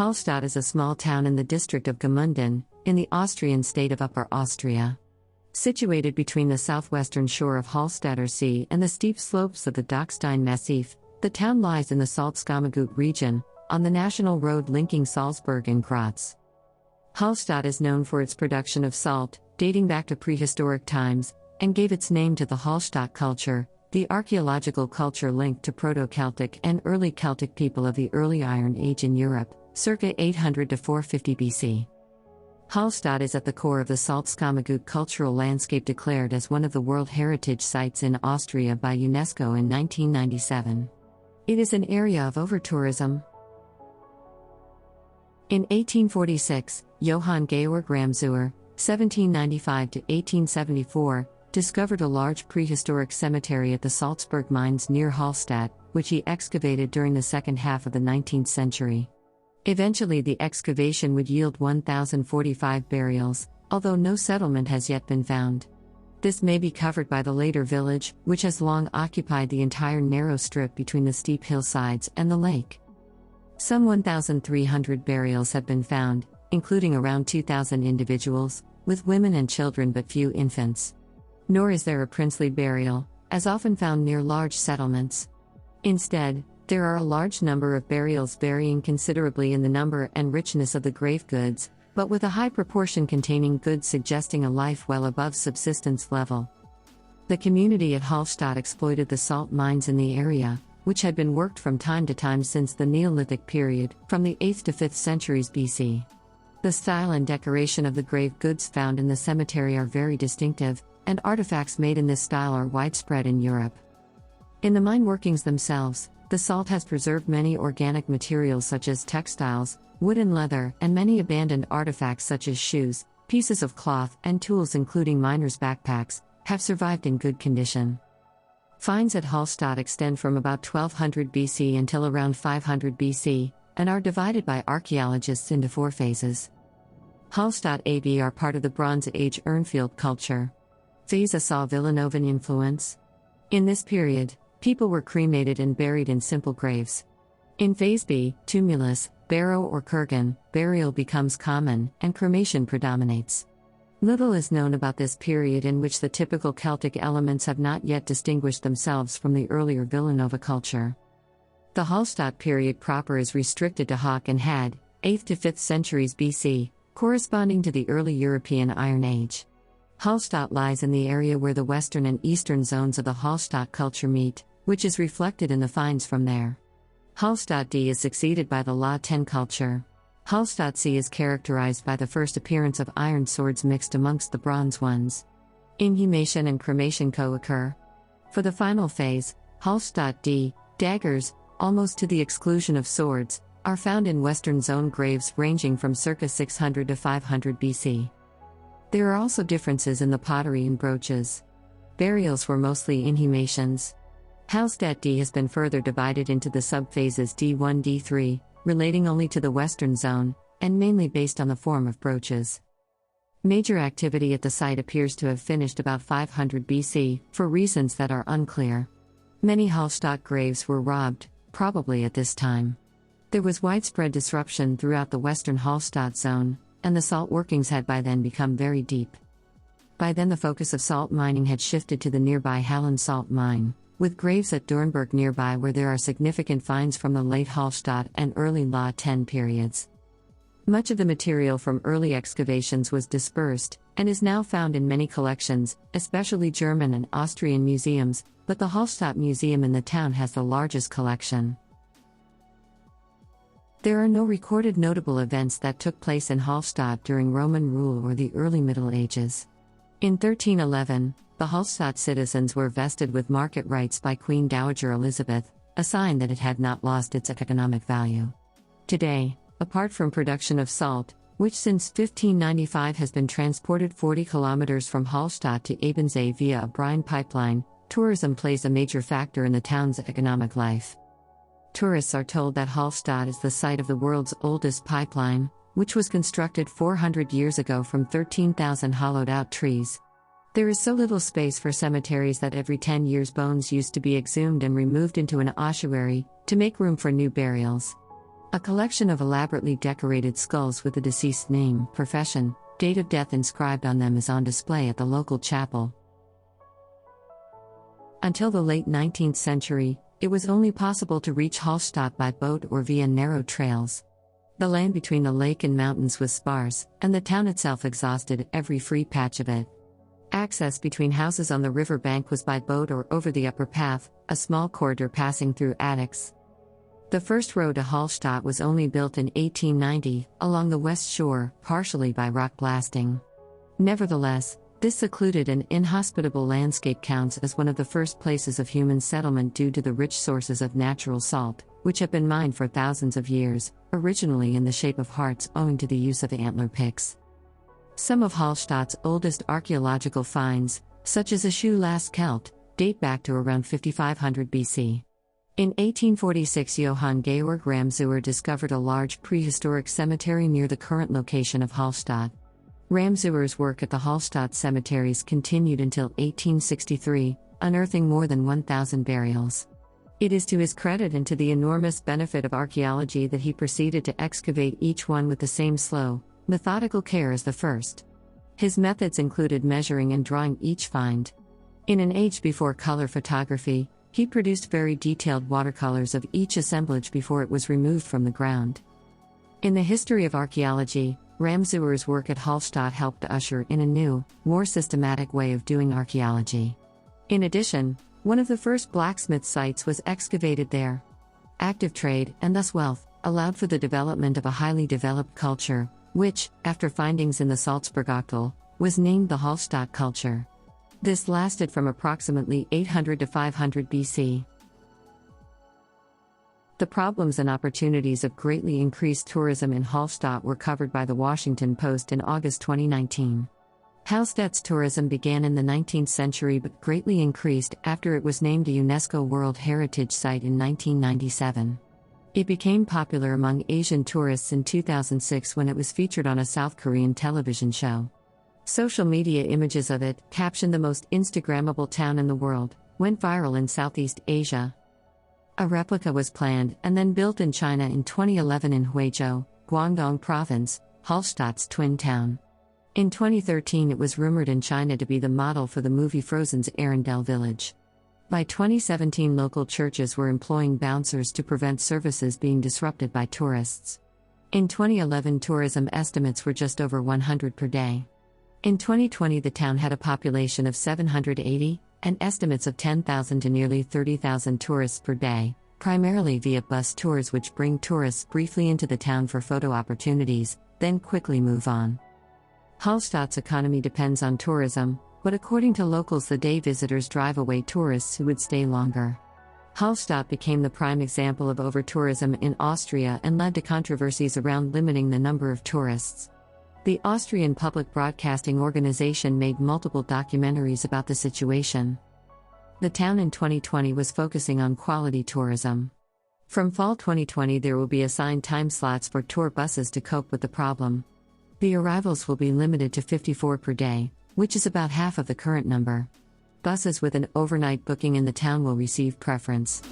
Hallstatt is a small town in the district of Gmunden, in the Austrian state of Upper Austria. Situated between the southwestern shore of Hallstätter See and the steep slopes of the Dachstein massif, the town lies in the Salzkammergut region, on the national road linking Salzburg and Graz. Hallstatt is known for its production of salt, dating back to prehistoric times, and gave its name to the Hallstatt culture, the archaeological culture linked to Proto-Celtic and early Celtic people of the early Iron Age in Europe, circa 800 to 450 BC. Hallstatt is at the core of the Salzkammergut cultural landscape, declared as one of the World Heritage Sites in Austria by UNESCO in 1997. It is an area of over-tourism. In 1846, Johann Georg Ramsauer, 1795 to 1874, discovered a large prehistoric cemetery at the Salzburg mines near Hallstatt, which he excavated during the second half of the 19th century. Eventually, the excavation would yield 1,045 burials, although no settlement has yet been found. This may be covered by the later village, which has long occupied the entire narrow strip between the steep hillsides and the lake. Some 1,300 burials have been found, including around 2,000 individuals, with women and children but few infants. Nor is there a princely burial, as often found near large settlements. Instead, there are a large number of burials varying considerably in the number and richness of the grave goods, but with a high proportion containing goods suggesting a life well above subsistence level. The community at Hallstatt exploited the salt mines in the area, which had been worked from time to time since the Neolithic period, from the 8th to 5th centuries BC. The style and decoration of the grave goods found in the cemetery are very distinctive, and artifacts made in this style are widespread in Europe. In the mine workings themselves, the salt has preserved many organic materials such as textiles, wood and leather, and many abandoned artifacts such as shoes, pieces of cloth, and tools including miners' backpacks, have survived in good condition. Finds at Hallstatt extend from about 1200 BC until around 500 BC, and are divided by archaeologists into 4 phases. Hallstatt AB are part of the Bronze Age Urnfield culture. Phase A saw Villanovan influence. In this period, people were cremated and buried in simple graves. In Phase B, tumulus, barrow or kurgan, burial becomes common, and cremation predominates. Little is known about this period, in which the typical Celtic elements have not yet distinguished themselves from the earlier Villanova culture. The Hallstatt period proper is restricted to Hock and Had, 8th to 5th centuries BC, corresponding to the early European Iron Age. Hallstatt lies in the area where the western and eastern zones of the Hallstatt culture meet, which is reflected in the finds from there. Hallstatt D is succeeded by the La 10 culture. Hallstatt C is characterized by the first appearance of iron swords mixed amongst the bronze ones. Inhumation and cremation co-occur. For the final phase, Hallstatt D, daggers, almost to the exclusion of swords, are found in western zone graves ranging from circa 600 to 500 BC. There are also differences in the pottery and brooches. Burials were mostly inhumations. Hallstatt D has been further divided into the subphases D1 D3, relating only to the western zone, and mainly based on the form of brooches. Major activity at the site appears to have finished about 500 BC, for reasons that are unclear. Many Hallstatt graves were robbed, probably at this time. There was widespread disruption throughout the western Hallstatt zone, and the salt workings had by then become very deep. By then the focus of salt mining had shifted to the nearby Hallen salt mine, with graves at Dornberg nearby where there are significant finds from the late Hallstatt and early La 10 periods. Much of the material from early excavations was dispersed, and is now found in many collections, especially German and Austrian museums, but the Hallstatt Museum in the town has the largest collection. There are no recorded notable events that took place in Hallstatt during Roman rule or the early Middle Ages. In 1311, the Hallstatt citizens were vested with market rights by Queen Dowager Elizabeth, a sign that it had not lost its economic value. Today, apart from production of salt, which since 1595 has been transported 40 kilometers from Hallstatt to Ebensee via a brine pipeline, tourism plays a major factor in the town's economic life. Tourists are told that Hallstatt is the site of the world's oldest pipeline, which was constructed 400 years ago from 13,000 hollowed-out trees. There is so little space for cemeteries that every 10 years bones used to be exhumed and removed into an ossuary, to make room for new burials. A collection of elaborately decorated skulls with the deceased's name, profession, date of death inscribed on them is on display at the local chapel. Until the late 19th century, it was only possible to reach Hallstatt by boat or via narrow trails. The land between the lake and mountains was sparse, and the town itself exhausted every free patch of it. Access between houses on the river bank was by boat or over the upper path, a small corridor passing through attics. The first road to Hallstatt was only built in 1890, along the west shore, partially by rock blasting. Nevertheless, this secluded and inhospitable landscape counts as one of the first places of human settlement due to the rich sources of natural salt, which have been mined for thousands of years, originally in the shape of hearts owing to the use of antler picks. Some of Hallstatt's oldest archaeological finds, such as a shoe last Celt, date back to around 5500 BC. In 1846, Johann Georg Ramsauer discovered a large prehistoric cemetery near the current location of Hallstatt. Ramsauer's work at the Hallstatt cemeteries continued until 1863, unearthing more than 1,000 burials. It is to his credit and to the enormous benefit of archaeology that he proceeded to excavate each one with the same slow, methodical care as the first. His methods included measuring and drawing each find. In an age before color photography, he produced very detailed watercolors of each assemblage before it was removed from the ground. In the history of archaeology, Ramsauer's work at Hallstatt helped to usher in a new, more systematic way of doing archaeology. In addition, one of the first blacksmith sites was excavated there. Active trade, and thus wealth, allowed for the development of a highly developed culture, which, after findings in the Salzburg octal, was named the Hallstatt culture. This lasted from approximately 800 to 500 BC. The problems and opportunities of greatly increased tourism in Hallstatt were covered by the Washington Post in August 2019. Hallstatt's tourism began in the 19th century but greatly increased after it was named a UNESCO World Heritage Site in 1997. It became popular among Asian tourists in 2006 when it was featured on a South Korean television show. Social media images of it, captioned the most Instagrammable town in the world, went viral in Southeast Asia. A replica was planned and then built in China in 2011 in Huizhou, Guangdong Province, Hallstatt's twin town. In 2013 it was rumored in China to be the model for the movie Frozen's Arendelle village. By 2017 local churches were employing bouncers to prevent services being disrupted by tourists. In 2011 tourism estimates were just over 100 per day. In 2020 the town had a population of 780, and estimates of 10,000 to nearly 30,000 tourists per day, primarily via bus tours which bring tourists briefly into the town for photo opportunities, then quickly move on. Hallstatt's economy depends on tourism, but according to locals the day visitors drive away tourists who would stay longer. Hallstatt became the prime example of over-tourism in Austria and led to controversies around limiting the number of tourists. The Austrian public broadcasting organization made multiple documentaries about the situation. The town in 2020 was focusing on quality tourism. From fall 2020 there will be assigned time slots for tour buses to cope with the problem. The arrivals will be limited to 54 per day, which is about half of the current number. Buses with an overnight booking in the town will receive preference.